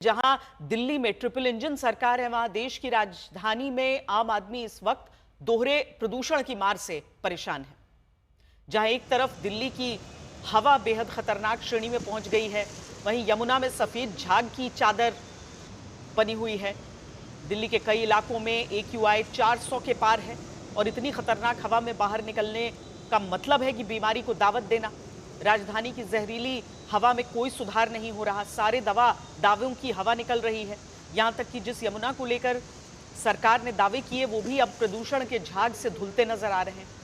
जहां दिल्ली में triple engine सरकार है, वहां देश की राजधानी में आम आदमी इस वक्त दोहरे प्रदूषण की मार से परेशान है। जहां एक तरफ दिल्ली की हवा बेहद खतरनाक श्रेणी में पहुंच गई है, वहीं यमुना में सफेद झाग की चादर बनी हुई है। दिल्ली के कई इलाकों में AQI 400 के पार है और इतनी खतरनाक हवा में बाहर निकलने का मतलब है कि बीमारी को दावत देना। राजधानी की जहरीली हवा में कोई सुधार नहीं हो रहा, सारे दावों की हवा निकल रही है। यहां तक कि जिस यमुना को लेकर सरकार ने दावे किए वो भी अब प्रदूषण के झाग से धुलते नजर आ रहे हैं।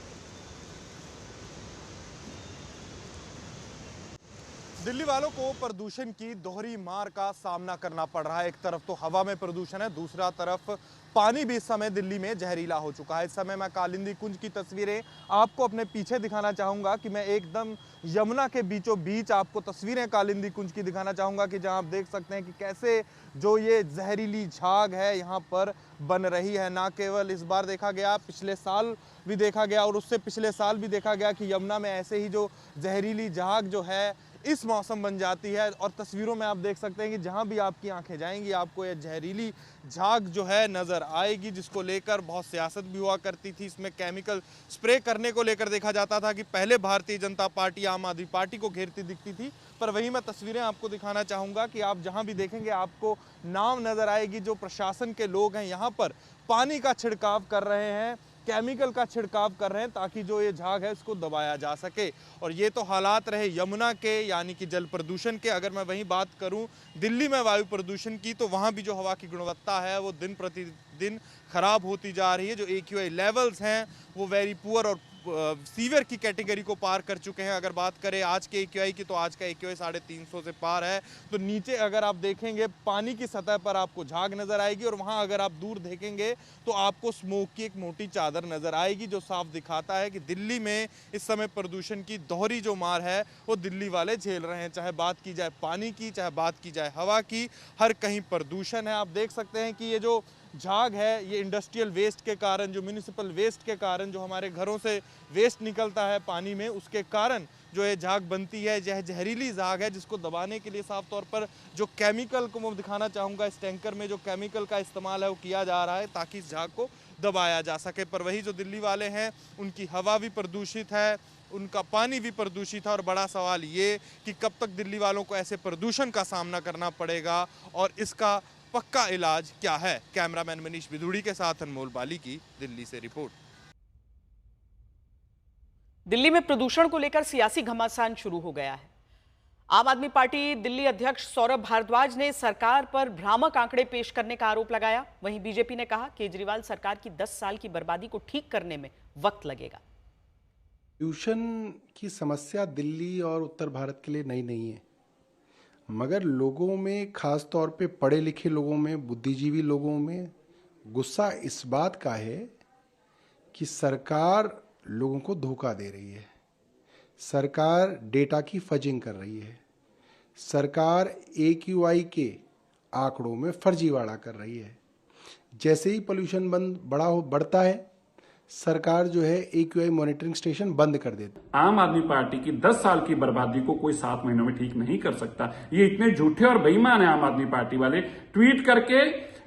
दिल्ली वालों को प्रदूषण की दोहरी मार का सामना करना पड़ रहा है। एक तरफ तो हवा में प्रदूषण है, दूसरा तरफ पानी भी इस समय दिल्ली में जहरीला हो चुका है। इस समय मैं कालिंदी कुंज की तस्वीरें आपको अपने पीछे दिखाना चाहूंगा कि मैं एकदम यमुना के बीचों बीच आपको तस्वीरें कालिंदी कुंज की दिखाना चाहूंगा कि जहां आप देख सकते हैं कि कैसे जो ये जहरीली झाग है यहाँ पर बन रही है। ना केवल इस बार देखा गया, पिछले साल भी देखा गया और उससे पिछले साल भी देखा गया कि यमुना में ऐसे ही जो जहरीली झाग जो है इस मौसम बन जाती है। और तस्वीरों में आप देख सकते हैं कि जहां भी आपकी आंखें जाएंगी आपको यह जहरीली झाग जो है नजर आएगी, जिसको लेकर बहुत सियासत भी हुआ करती थी। इसमें केमिकल स्प्रे करने को लेकर देखा जाता था कि पहले भारतीय जनता पार्टी आम आदमी पार्टी को घेरती दिखती थी, पर वही मैं तस्वीरें आपको दिखाना चाहूंगा कि आप जहां भी देखेंगे आपको नाव नजर आएगी। जो प्रशासन के लोग हैं यहाँ पर पानी का छिड़काव कर रहे हैं, केमिकल का छिड़काव कर रहे हैं ताकि जो ये झाग है इसको दबाया जा सके। और ये तो हालात रहे यमुना के यानी कि जल प्रदूषण के। अगर मैं वहीं बात करूं दिल्ली में वायु प्रदूषण की, तो वहां भी जो हवा की गुणवत्ता है वो दिन प्रतिदिन खराब होती जा रही है। जो AQI लेवल्स हैं वो वेरी पुअर और सीवियर की कैटेगरी को पार कर चुके हैं। अगर बात करें आज के AQI की, तो आज का AQI 350 से पार है। तो नीचे अगर आप देखेंगे पानी की सतह पर आपको झाग नजर आएगी और वहां अगर आप दूर देखेंगे तो आपको स्मोक की एक मोटी चादर नजर आएगी, जो साफ दिखाता है कि दिल्ली में इस समय प्रदूषण की दोहरी जो मार है वो दिल्ली वाले झेल रहे हैं। चाहे बात की जाए पानी की, चाहे बात की जाए हवा की, हर कहीं प्रदूषण है। आप देख सकते हैं कि ये जो झाग है ये इंडस्ट्रियल वेस्ट के कारण, जो म्यूनिसिपल वेस्ट के कारण, जो हमारे घरों से वेस्ट निकलता है पानी में, उसके कारण जो ये झाग बनती है। यह जहरीली झाग है जिसको दबाने के लिए साफ तौर पर जो केमिकल को मैं दिखाना चाहूँगा, इस टैंकर में जो केमिकल का इस्तेमाल है वो किया जा रहा है ताकि इस झाग को दबाया जा सके। पर वही जो दिल्ली वाले हैं उनकी हवा भी प्रदूषित है, उनका पानी भी प्रदूषित है। और बड़ा सवाल ये कि कब तक दिल्ली वालों को ऐसे प्रदूषण का सामना करना पड़ेगा और इसका पक्का इलाज क्या है। कैमरामैन मनीष बिधूड़ी के साथ अनमोल बाली की दिल्ली से रिपोर्ट। दिल्ली में प्रदूषण को लेकर सियासी घमासान शुरू हो गया है। आम आदमी पार्टी दिल्ली अध्यक्ष सौरभ भारद्वाज ने सरकार पर भ्रामक आंकड़े पेश करने का आरोप लगाया। वहीं बीजेपी ने कहा केजरीवाल सरकार की 10 साल की बर्बादी को ठीक करने में वक्त लगेगा। प्रदूषण की समस्या दिल्ली और उत्तर भारत के लिए नई नहीं है, मगर लोगों में, खास तौर पे पढ़े लिखे लोगों में, बुद्धिजीवी लोगों में गुस्सा इस बात का है कि सरकार लोगों को धोखा दे रही है, सरकार डेटा की फजिंग कर रही है, सरकार AQI के आंकड़ों में फर्जीवाड़ा कर रही है। जैसे ही पोल्यूशन बढ़ता है सरकार जो है AQI मॉनिटरिंग स्टेशन बंद कर देती। आम आदमी पार्टी की 10 साल की बर्बादी को कोई 7 महीनों में ठीक नहीं कर सकता। ये इतने झूठे और बेईमान है आम आदमी पार्टी वाले। ट्वीट करके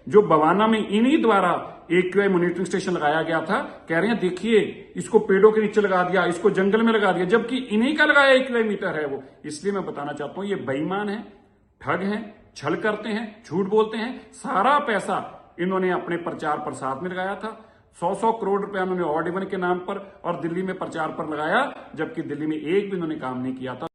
जो बवाना में इन्हीं द्वारा AQI मॉनिटरिंग स्टेशन लगाया गया था, कह रहे हैं देखिए इसको पेड़ों के नीचे लगा दिया, इसको जंगल में लगा दिया, जबकि इन्हीं का लगाया AQI मीटर है वो। इसलिए मैं बताना चाहता हूं ये बेईमान है, ठग हैं, छल करते हैं, झूठ बोलते हैं। सारा पैसा इन्होंने अपने प्रचार प्रसार में लगाया था। 100 करोड़ रुपया उन्होंने ऑड इवन के नाम पर और दिल्ली में प्रचार पर लगाया, जबकि दिल्ली में एक भी इन्होंने काम नहीं किया था।